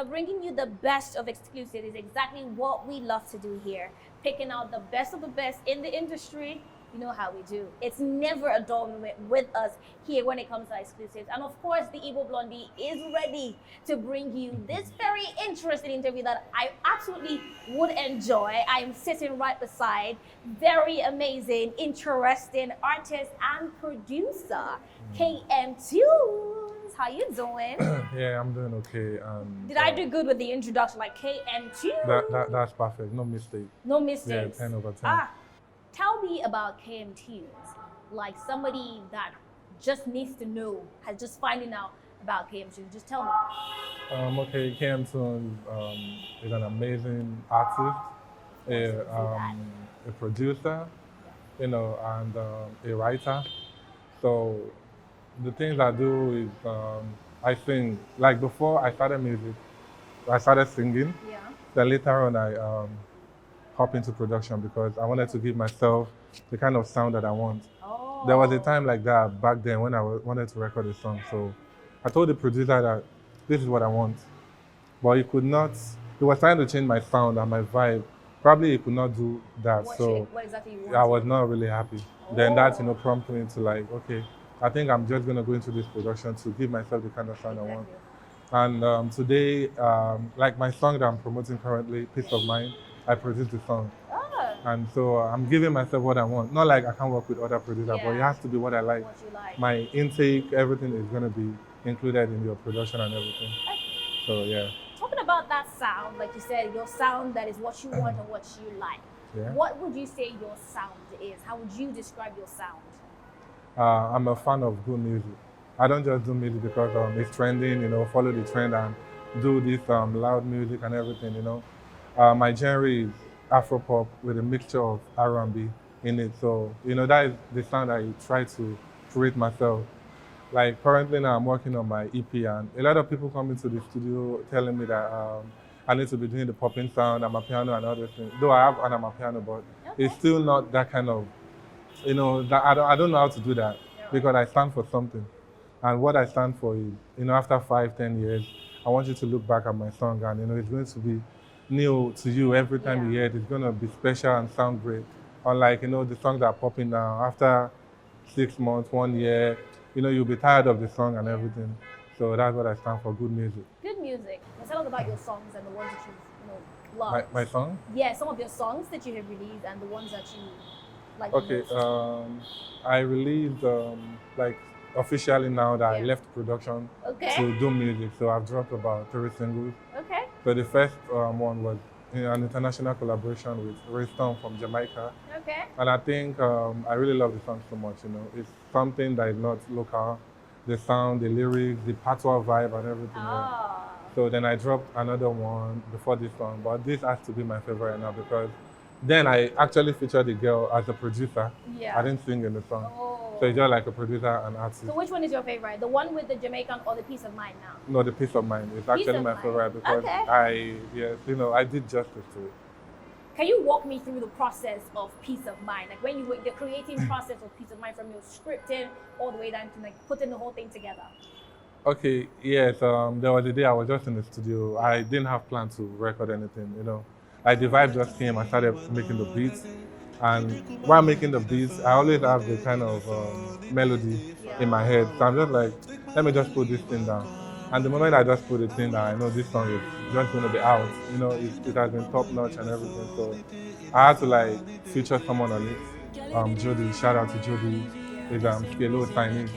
Bringing you the best of exclusive is exactly what we love to do here. Picking out the best of the best in the industry. You know how we do. It's never a dull moment with us here when it comes to exclusives. And of course, the IboBlondie is ready to bring you this very interesting interview that I absolutely would enjoy. I am sitting right beside very amazing, interesting artist and producer, KM Tunes. How you doing? Yeah, I'm doing okay. Did I do good with the introduction, like KM Tunes? That's perfect. No mistake. No mistakes. Yeah, 10 over 10. Tell me about KM Tunes, like somebody that just needs to know, has just finding out about KM Tunes. Just tell me. Okay, KM Tunes is an amazing artist, a producer, and a writer. So the things I do is I sing. Like before I started music, I started singing. Yeah. Then later on I hop into production because I wanted to give myself the kind of sound that I want. Oh. There was a time like that back then when I wanted to record a song. So I told the producer that this is what I want. But he could not, he was trying to change my sound and my vibe. Probably he could not do that. What exactly you wanted? I was not really happy. Oh. Then that, prompted me to like, okay, I think I'm just going to go into this production to give myself the kind of sound I want. And today, like my song that I'm promoting currently, Peace of Mind, I produced the song. Oh. And so I'm giving myself what I want. Not like I can't work with other producers, but it has to be what I like. What you like. My intake, everything is going to be included in your production and everything. Okay. So yeah. Talking about that sound, like you said, your sound that is what you want and what you like. Yeah. What would you say your sound is? How would you describe your sound? I'm a fan of good music. I don't just do music because it's trending, follow the trend and do this loud music and everything, My genre is Afro-pop with a mixture of R&B in it. So, that is the sound I try to create myself. Like currently now I'm working on my EP and a lot of people come into the studio telling me that I need to be doing the popping sound, I'm a piano and other things. Though I have an piano, but it's still not that kind of, that I don't know how to do that because I stand for something. And what I stand for is, after 5-10 years, I want you to look back at my song and, it's going to be new to you every time you hear it. It's going to be special and sound great. Unlike, the songs that are popping now, after 6 months, 1 year, you'll be tired of the song and everything. So that's what I stand for, good music. Good music. Now tell us about your songs and the ones that you love. My song? Yeah, some of your songs that you have released and the ones that you like. Okay, I released officially now that I left production to do music. So I've dropped about 3 singles. Okay. So the first one was an international collaboration with Ray Stone from Jamaica. Okay. And I think I really love the song so much, It's something that is not local. The sound, the lyrics, the patois vibe and everything. Oh. So then I dropped another one before this one, but this has to be my favorite now because then I actually featured the girl as a producer. Yeah. I didn't sing in the song. Oh. So it's just like a producer and artist. So which one is your favorite? The one with the Jamaican or the Peace of Mind now? No, the Peace of Mind. It's actually my favorite because I did justice to it. Can you walk me through the process of Peace of Mind? Like when you were the creating process of Peace of Mind from your scripting all the way down to like putting the whole thing together? Okay, yes. There was a day I was just in the studio. I didn't have planned to record anything, Like the vibe just came. I started making the beats. And while making the beats, I always have the kind of melody in my head. So I'm just like, let me just put this thing down. And the moment I just put it in down, I know this song is just going to be out. It has been top notch and everything. So I had to feature someone on it. Jody, shout out to Jody. He's Skelo Chinese.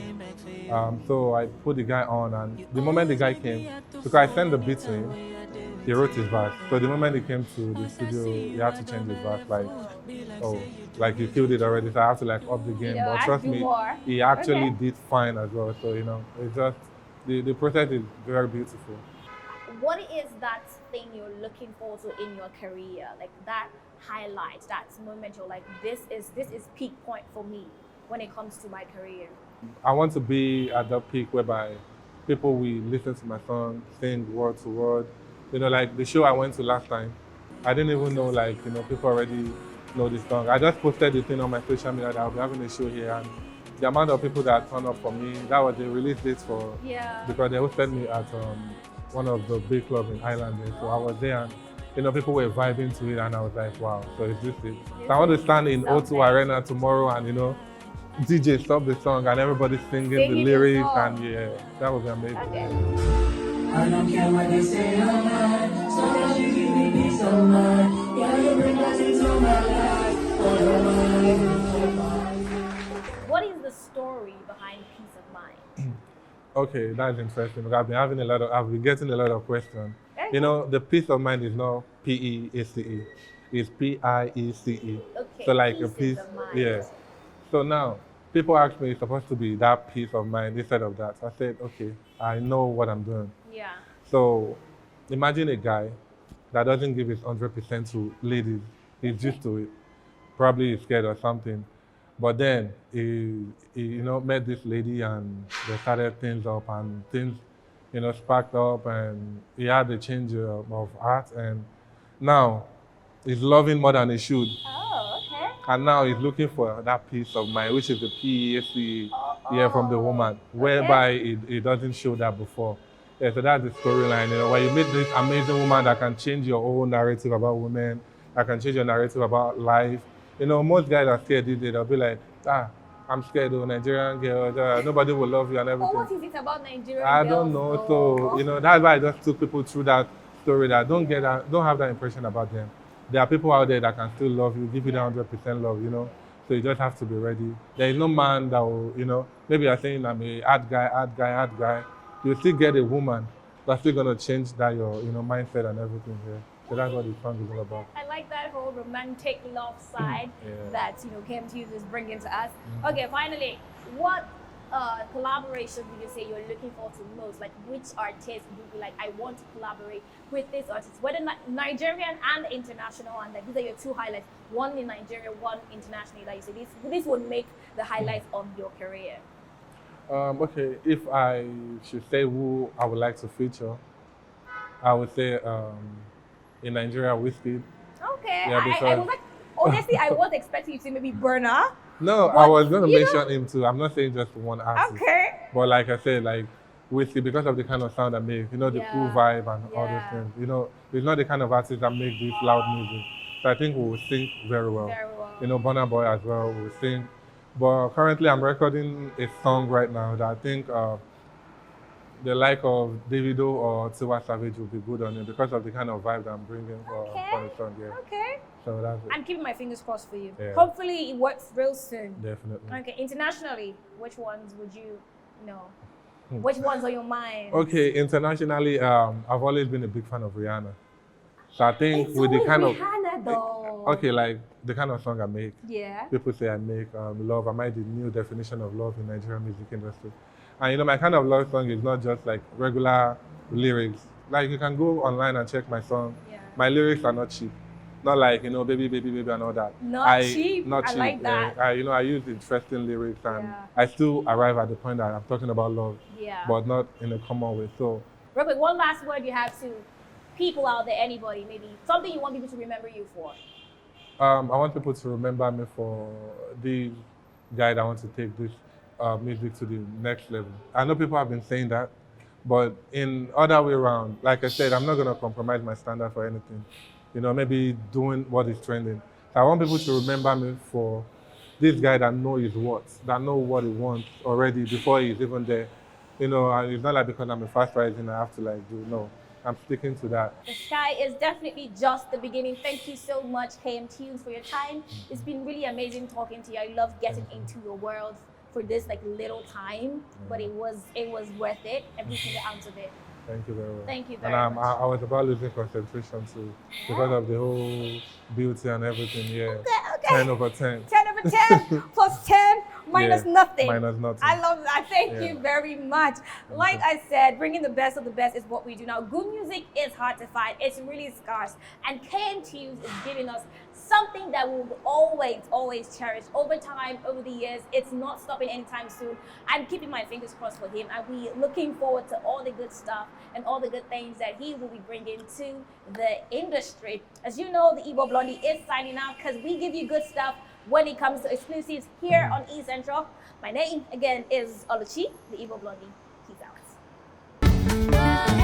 So I put the guy on, and the moment the guy came, because I sent the beat to him, he wrote his verse. So the moment he came to the studio, he had to change his verse. You killed it already, so I have to up the game. But trust me, he actually did fine as well. So it's just the process is very beautiful. What is that thing you're looking forward to in your career? Like that highlight, that moment you're like, this is peak point for me when it comes to my career. I want to be at that peak whereby people will listen to my song, sing word to word. Like the show I went to last time, I didn't even know people already know this song. I just posted the thing on my social media that I'll be having a show here, and the amount of people that turned up for me, that was the release date for, because they hosted me at one of the big clubs in Ireland there. So I was there and people were vibing to it and I was like, wow, so is this it? So I want to stand in O2 Arena tomorrow and DJ stop the song and everybody singing the lyrics and yeah, that would be amazing. Okay. I don't care what they say or not, so long you give me peace of mind. Yeah, you bring us into my life. What is the story behind Peace of Mind? Okay, that's interesting because I've been getting a lot of questions. Okay. The peace of mind is not P-E-A-C-E, it's P-I-E-C-E. Okay, So like peace a peace, of mind. yeah. So now, people ask me, it's supposed to be that peace of mind instead of that. So I said, okay, I know what I'm doing. Yeah. So imagine a guy that doesn't give his 100% to ladies. He's used to it. Probably he's scared or something. But then he met this lady and they started things up and things, sparked up and he had a change of heart and now he's loving more than he should. Oh, okay. And now he's looking for that peace of mind, which is the P-E-A-C-E from the woman, whereby it doesn't show that before. Yeah, so that's the storyline. When you meet this amazing woman that can change your whole narrative about women, that can change your narrative about life. Most guys are scared these days. They'll be like, I'm scared of Nigerian girls. Nobody will love you and everything. Well, what is it about Nigerian I girls? don't know. So, that's why I just took people through that story that don't have that impression about them. There are people out there that can still love you, give you that 100% love, So you just have to be ready. There is no man that will, maybe you're saying I'm a hard guy. You'll still get a woman that's still going to change that, your mindset and everything here. So that's what the song is all about. I like that whole romantic love side that KMT is bringing to us. Mm-hmm. Okay, finally, what collaboration do you say you're looking forward to most? Like, which artist would be like, I want to collaborate with this artist, whether Nigerian and international, and like these are your two highlights, one in Nigeria, one internationally, that you say this would make the highlights of your career? Okay, if I should say who I would like to feature, I would say in Nigeria, Whiskey. Okay, Yeah, I was like, honestly, I was expecting you to maybe Burna. No, I was going to mention him too. I'm not saying just one artist. Okay. But like I said, like Whiskey, because of the kind of sound I make, the cool vibe and all those things. It's not the kind of artist that make this loud music. So I think we will sing very well. Very well. Burna Boy as well will sing. But currently I'm recording a song right now that I think the like of Davido or Tiwa Savage will be good on it because of the kind of vibe that I'm bringing for the song. Yeah. Okay. So that's it. I'm keeping my fingers crossed for you. Yeah. Hopefully it works real soon. Definitely. Okay, internationally, which ones would you know? Which ones are your mind? Okay, internationally, I've always been a big fan of Rihanna. So I think It's with the kind Rihanna, though. okay, like the kind of song I make, Yeah. people say I make love. I make the new definition of love in Nigerian music industry. And my kind of love song is not just like regular lyrics. Like you can go online and check my song. Yeah. My lyrics are not cheap. Not like, baby, baby, baby and all that. Not cheap? Not I cheap. like that. I use interesting lyrics and Yeah. I still arrive at the point that I'm talking about love, Yeah. but not in a common way. So, Real quick, one last word you have to people out there, anybody, maybe something you want people to remember you for. I want people to remember me for the guy that wants to take this music to the next level. I know people have been saying that, but in other way around, like I said, I'm not going to compromise my standard for anything. Maybe doing what is trending. So I want people to remember me for this guy that knows his worth, that knows what he wants already before he's even there. And it's not like because I'm a fast rising, I have to do, no. I'm sticking to that. The sky is definitely just the beginning. Thank you so much, KM Tunes, for your time. It's been really amazing talking to you. I love getting into your world for this little time, but it was worth it, every single ounce of it. Thank you very much. Thank you very much. much. I was about losing concentration too because of the whole beauty and everything. Yeah. Okay. 10 over 10. 10 over 10 plus 10 minus nothing. Minus nothing. I love that. Thank you very much. Like I said, bringing the best of the best is what we do. Now, good music is hard to find. It's really scarce. And KM Tunes is giving us something that we'll always cherish over time, over the years. It's not stopping anytime soon. I'm keeping my fingers crossed for him. And we're looking forward to all the good stuff and all the good things that he will be bringing to the industry. As you know, the IboBlondie is signing out because we give you good stuff when it comes to exclusives here on E Central. My name, again, is Oluchi, the IboBlondie. Peace out.